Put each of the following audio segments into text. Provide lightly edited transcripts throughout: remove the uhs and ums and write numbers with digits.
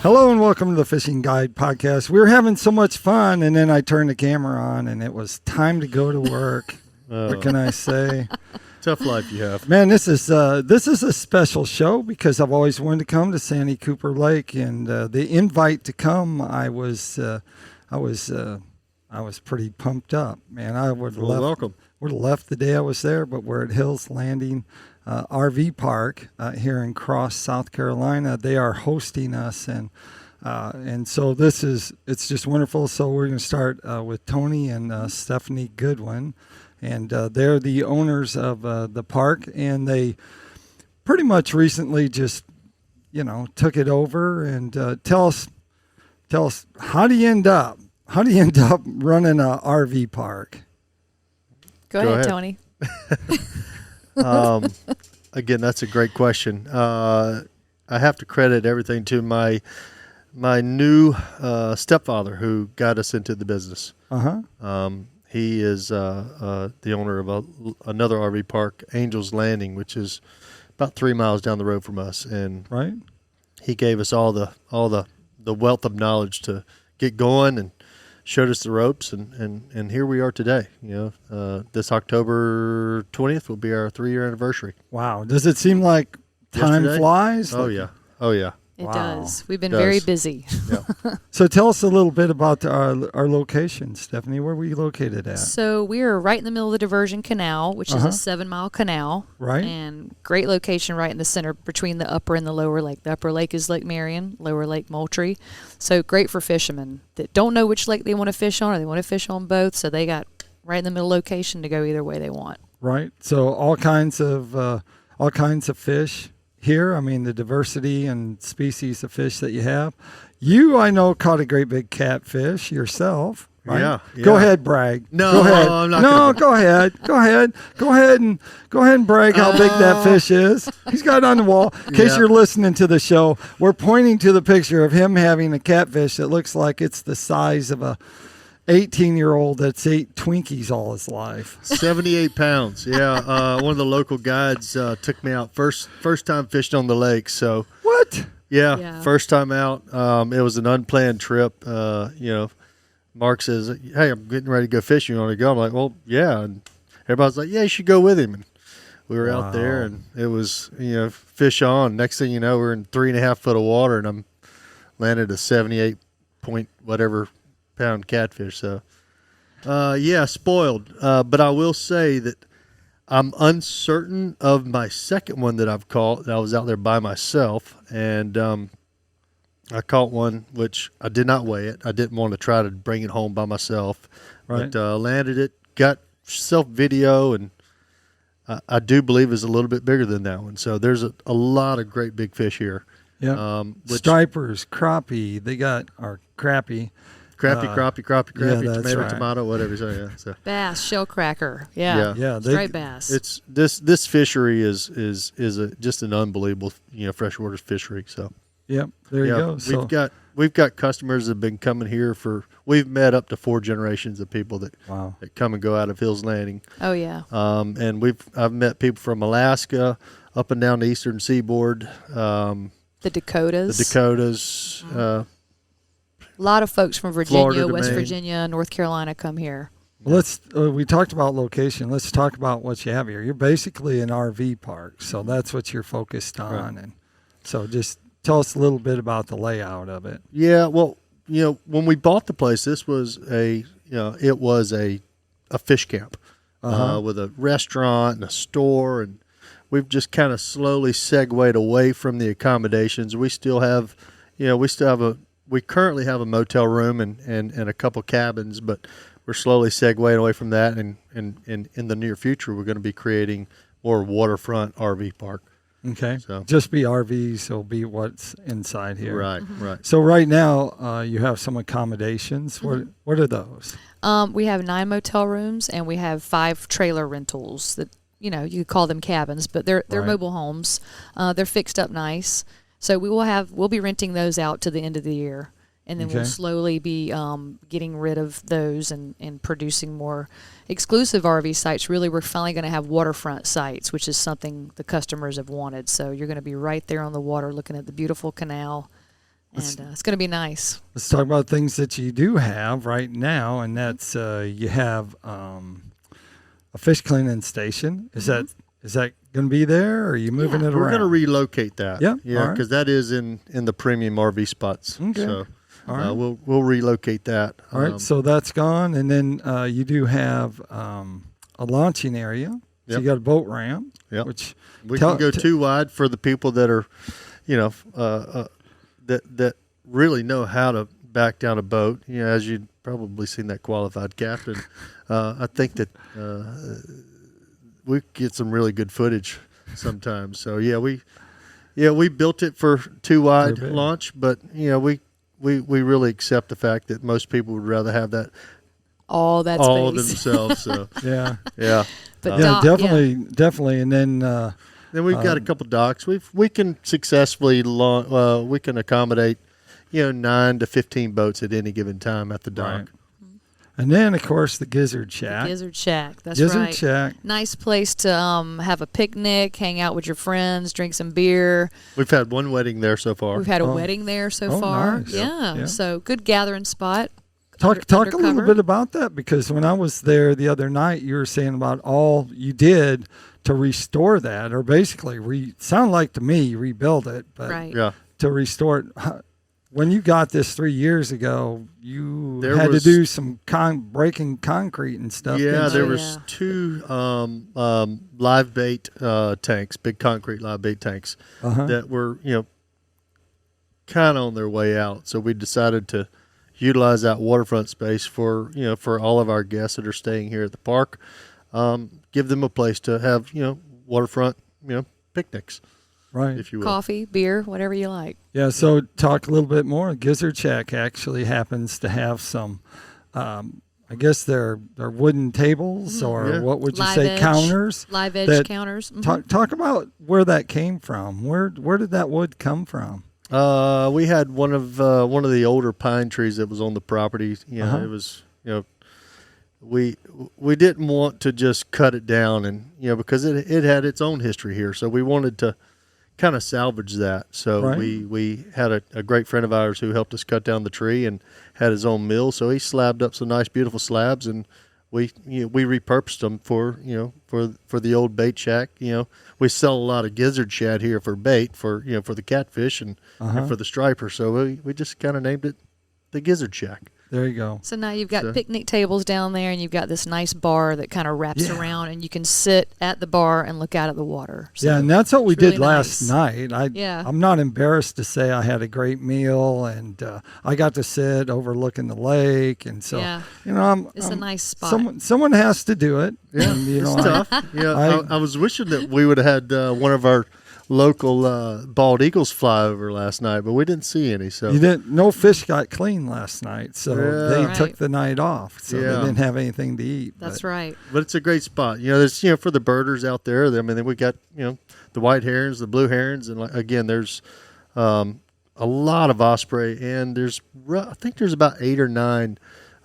Hello and welcome to the Fishing Guide Podcast. We were having so much fun, and then I turned the camera on, and it was time to go to work. What can I say? Tough life you have. Man, this is a special show because I've always wanted to come to Santee Cooper Lake, and the invite to come, I was pretty pumped up. Man, I would welcome. Would have left the day I was there, but we're at Hills Landing RV Park here in Cross, South Carolina. They are hosting us, and so it's just wonderful. So we're going to start with Tony and Stephanie Goodwin, and they're the owners of the park, and they pretty much recently just took it over. And tell us how do you end up running a RV park? Go ahead, Tony. Again, that's a great question. I have to credit everything to my new stepfather who got us into the business. He is the owner of another RV park, Angel's Landing, which is about 3 miles down the road from us, and he gave us all the wealth of knowledge to get going and showed us the ropes, and here we are today. This October 20th will be our 3-year anniversary. Wow. Does it seem like time flies? Oh, yeah. It does. We've been very busy. Yeah. So tell us a little bit about our location, Stephanie. Where are we located at? So we are right in the middle of the Diversion Canal, which is a 7-mile canal. Right. And great location right in the center between the upper and the lower lake. The upper lake is Lake Marion, lower Lake Moultrie. So great for fishermen that don't know which lake they want to fish on, or they want to fish on both. So they got right in the middle location to go either way they want. Right. So all kinds of fish here. I mean, the diversity and species of fish that you have. You, I know, caught a great big catfish yourself. Right? Yeah. Go ahead, brag. No, go ahead. I'm not. No, go ahead. Go ahead and brag how big that fish is. He's got it on the wall. In case you're listening to the show, we're pointing to the picture of him having a catfish that looks like it's the size of a 18-year-old that's ate Twinkies all his life. 78 pounds. Yeah. One of the local guides took me out first time fishing on the lake. So what? Yeah. First time out. It was an unplanned trip. Mark says, "Hey, I'm getting ready to go fishing. You want to go?" I'm like, "Well, yeah." And everybody's like, "Yeah, you should go with him." And we were out there, and it was fish on. Next thing you know, we're in 3.5 foot of water, and I'm landed a 78 point whatever pound catfish. So spoiled, but I will say that I'm uncertain of my second one that I've caught. I was out there by myself, and I caught one which I did not weigh it. I didn't want to try to bring it home by myself, but landed it, got self video, and I do believe is a little bit bigger than that one. So there's a lot of great big fish here. Stripers, crappie, they got our crappie. Crappie, tomato, whatever. So bass, shell cracker, striped bass. It's this fishery is just an unbelievable freshwater fishery. So there you go. So we've got customers that have been coming here we've met up to 4 generations of people that come and go out of Hills Landing. Oh yeah. And I've met people from Alaska up and down the eastern seaboard. The Dakotas. A lot of folks from Virginia, West Virginia, North Carolina come here. Well, we talked about location. Let's talk about what you have here. You're basically an RV park, so that's what you're focused on. Right. And so just tell us a little bit about the layout of it. Yeah, well, when we bought the place, this was a fish camp with a restaurant and a store, and we've just kind of slowly segued away from the accommodations. We still have, we currently have a motel room and a couple cabins, but we're slowly segueing away from that. And in the near future, we're going to be creating more waterfront RV park. Okay. So just be RVs, so be what's inside here. Right. So right now, you have some accommodations. What are those? We have 9 motel rooms, and we have 5 trailer rentals that, you could call them cabins, but they're mobile homes. They're fixed up nice. So we'll be renting those out to the end of the year, and then we'll slowly be getting rid of those and producing more exclusive RV sites. Really, we're finally going to have waterfront sites, which is something the customers have wanted. So you're going to be right there on the water looking at the beautiful canal and it's going to be nice. Let's talk about things that you do have right now, and that's you have a fish cleaning station. Is that going to be there, or are you moving it around? We're going to relocate that. Yeah, yeah, because that is in the premium RV spots. Okay. So All right. we'll relocate that. All right, so that's gone, and then you do have a launching area. So Yep. you got a boat ramp, Yep. which we can go too wide for the people that are, that really know how to back down a boat. As you've probably seen that qualified captain. I think that we get some really good footage sometimes. So we built it for too wide launch, but we really accept the fact that most people would rather have that all space. themselves. So yeah. But Yeah, definitely, and then we've got a couple docks. We can successfully we can accommodate 9 to 15 boats at any given time at the dock. Right. And then of course the Gizzard Shack. The Gizzard Shack, that's Gizzard right. Shack. Nice place to have a picnic, hang out with your friends, drink some beer. We've had one wedding there so far. We've had a wedding there so far. Nice. Yeah, so good gathering spot. Talk a little undercover. bit about that, because when I was there the other night, you were saying about all you did to restore that, or basically sound like to me you rebuild it, but Right. Yeah. to restore it. When you got this 3 years ago, you had to was- do some breaking concrete and stuff. Yeah, didn't there you? was 2 live bait tanks, big concrete live bait tanks that were kind of on their way out. So we decided to utilize that waterfront space for all of our guests that are staying here at the park. Give them a place to have waterfront picnics, right. if you will. Coffee, beer, whatever you like. Yeah, so talk a little bit more. Gizzard Shack actually happens to have some, I guess they're wooden tables, or what would you Live say, edge. counters? Live edge that- counters. Mhm. Talk about where that came from. Where did that wood come from? We had one of the older pine trees that was on the property. It was we didn't want to just cut it down, and because it had its own history here, so we wanted to kind of salvage that. So Right. we had a great friend of ours who helped us cut down the tree and had his own mill. So he slabbed up some nice, beautiful slabs, and we repurposed them for the old bait shack. We sell a lot of gizzard shad here for bait for the catfish and for the striper. So we just kind of named it the Gizzard Shack. There you go. So now you've got picnic tables down there, and you've got this nice bar that kind of wraps around, and you can sit at the bar and look out at the water. So Yeah, and that's what we it's really did last nice. night. Yeah. I'm not embarrassed to say I had a great meal, and I got to sit overlooking the lake, and so Yeah. It's a nice spot. Someone has to do it. Yeah, and, it's tough. I was wishing that we would have had one of our local bald eagles fly over last night, but we didn't see any. So You didn't. No fish got clean last night, so they Right. took the night off, so Yeah. they didn't have anything to eat. That's but- right. But it's a great spot. There's for the birders out there. I mean, we got the white herons, the blue herons, and again, there's a lot of osprey, and I think there's about 8 or 9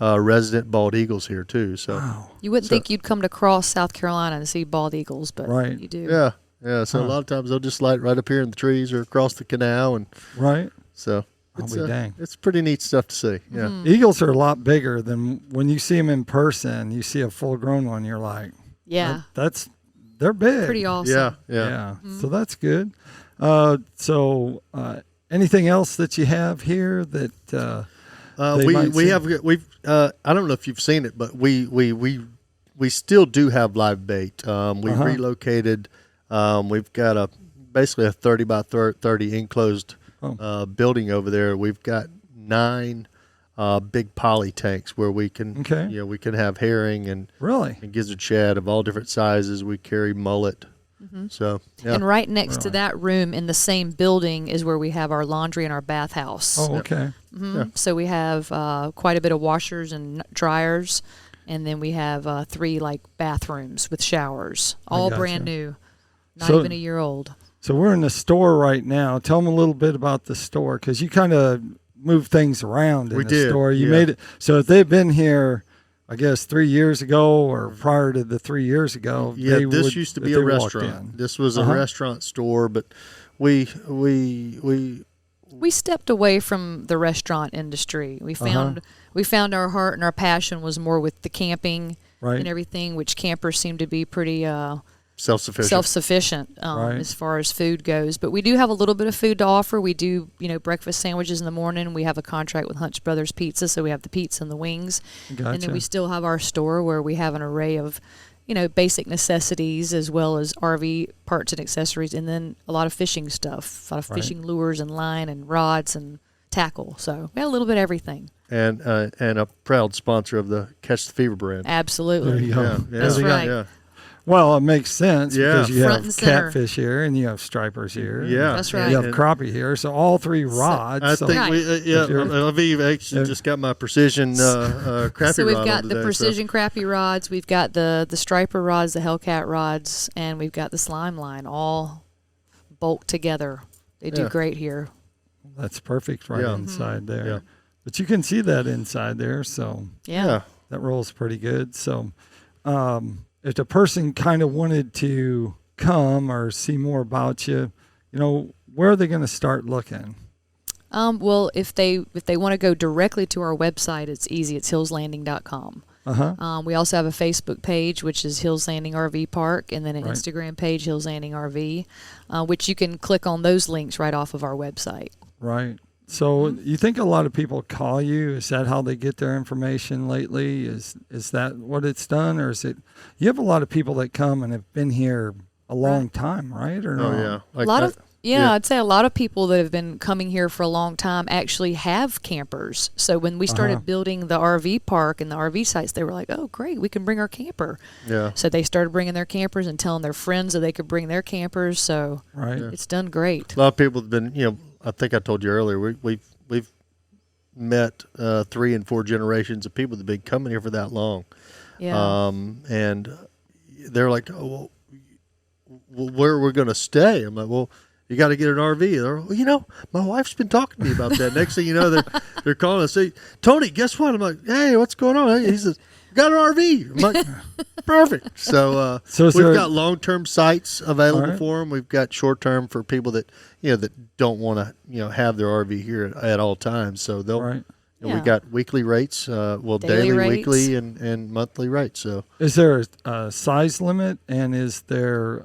resident bald eagles here too. So You wouldn't think you'd come to Cross, South Carolina, and see bald eagles, but Right. you do. yeah. So a lot of times they'll just light right up here in the trees or across the canal, and Right. so I'll it's be dang. it's pretty neat stuff to see. Yeah. Eagles are a lot bigger than when you see them in person. You see a full-grown one, you're like, Yeah. they're big. Pretty awesome. Yeah. Yeah. So that's good. Anything else that you have here that they might see? We've I don't know if you've seen it, but we still do have live bait. We relocated. We've got basically a 30 by 30 enclosed building over there. We've got 9 big poly tanks where we can we can have herring and Really? gizzard shad of all different sizes. We carry mullet. So yeah. And right next to that room in the same building is where we have our laundry and our bathhouse. Oh, okay. So we have quite a bit of washers and dryers, and then we have 3 bathrooms with showers, all gotcha. brand new, not So- even a year old. So we're in the store right now. Tell them a little bit about the store, because you kind of move things around in We the did, store. You yeah. made it so if they've been here, I guess 3 years ago or prior to the 3 years ago. Yeah, they this would, used to if be they a walked restaurant. in. This was a restaurant store, but we we stepped away from the restaurant industry. We found our heart and our passion was more with the camping Right. and everything, which campers seem to be pretty self-sufficient. Right. as far as food goes. But we do have a little bit of food to offer. We do, breakfast sandwiches in the morning. We have a contract with Hunch Brothers Pizza, so we have the pizza and the wings. Gotcha. And then we still have our store where we have an array of, basic necessities as well as RV parts and accessories, and then a lot of fishing stuff, a lot of fishing lures and line and rods and tackle. So we have a little bit of everything. And a proud sponsor of the Catch the Fever brand. Absolutely. There you go. Yeah, That's right. Yeah. Well, it makes sense because you Front have and center. catfish here and you have stripers here. Yeah. That's and right. You have And- crappie here. So all three rods. I so think Right. Aviv actually just got my precision crappie So we've rod got on the today, precision crappie rods, we've got the striper rods, the Hellcat rods, and we've got the slime line all bulked together. They do Yeah. great here. that's perfect right Yeah. inside there. Yeah. But you can see that inside there. So Yeah. that rolls pretty good. So if the person kind of wanted to come or see more about you, where are they going to start looking? Well, if they want to go directly to our website, it's easy. It's hillslanding.com. We also have a Facebook page, which is Hills Landing RV Park, and then an Right. Instagram page, Hills Landing RV, which you can click on those links right off of our website. Right. So you think a lot of people call you? Is that how they get their information lately? Is that what it's done, or is it? You have a lot of people that come and have been here a long time, right? Or Oh no? yeah. A Like lot that. of I'd say a lot of people that have been coming here for a long time actually have campers. So when we started building the RV park and the RV sites, they were like, "Oh, great, we can bring our camper." Yeah. So they started bringing their campers and telling their friends that they could bring their campers. So Right. it's done great. A lot of people have been, I think I told you earlier, we've met 3 and 4 generations of people that have been coming here for that long. Yeah. And they're like, "Oh, well, where are we going to stay?" I'm like, "Well, you got to get an RV." They're, "Well, my wife's been talking to me about that." Next thing you know, they're calling and say, "Tony, guess what?" I'm like, "Hey, what's going on?" He says, "Got an RV." I'm like, "Perfect." So, So is we've there- got long-term sites available All right. for them. We've got short-term for people that that don't want to have their RV here at all times. So they'll. Right. We Yeah. got weekly rates, Daily daily, rates. weekly, and monthly rates. So Is there a size limit, and is there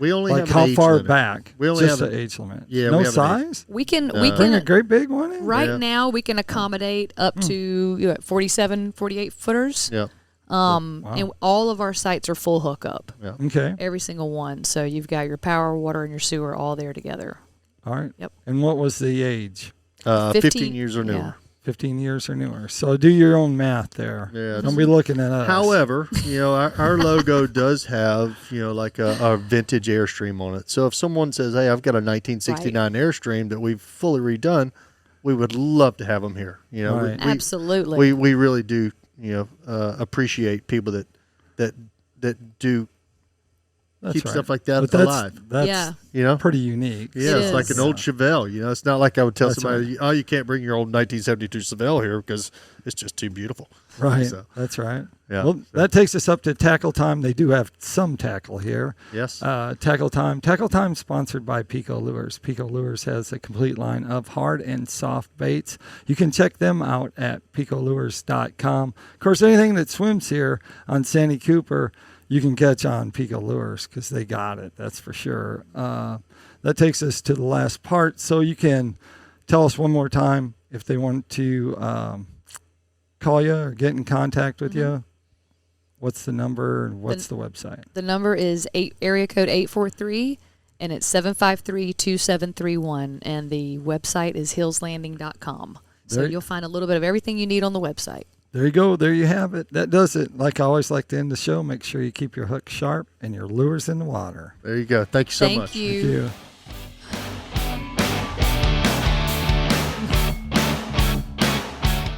we only like have how an age far limit. back? We only just have an age limit. Yeah, No we have an age. size. we can Bring a great big one in. right Yeah. now we can accommodate up to 47, 48 footers. Yeah. And all of our sites are full hookup. Yeah. Okay. Every single one. So you've got your power, water, and your sewer all there together. All right. Yep. And what was the age? 15 years or newer. Yeah. 15 years or newer. So do your own math there. Yeah, Don't be looking at us. However, our logo does have, like a vintage Airstream on it. So if someone says, "Hey, I've got a 1969 Airstream that we've fully redone," we would love to have them here. Right. Absolutely. We really do, appreciate people that do That's keep right. stuff like that But that's, alive. That's Yeah. pretty unique. Yeah, It it's like is. an old Chevelle. It's not like I would tell That's somebody, "Oh, you can't bring your old 1972 Chevelle here because it's just too beautiful." Right. So, That's right. Yeah. Well, that takes us up to tackle time. They do have some tackle here. yes. Tackle time. Tackle time sponsored by PICO Lures. PICO Lures has a complete line of hard and soft baits. You can check them out at picolures.com. Of course, anything that swims here on Santee Cooper, you can catch on PICO Lures because they got it. That's for sure. That takes us to the last part. So you can tell us one more time if they want to call you or get in contact with you. What's the number and what's the website? The number is area code 843, and it's 753-2731, and the website is hillslanding.com. So There- you'll find a little bit of everything you need on the website. There you go. There you have it. That does it. Like I always like to end the show, make sure you keep your hook sharp and your lures in the water. There you go. Thank you so Thank much. you. Thank you.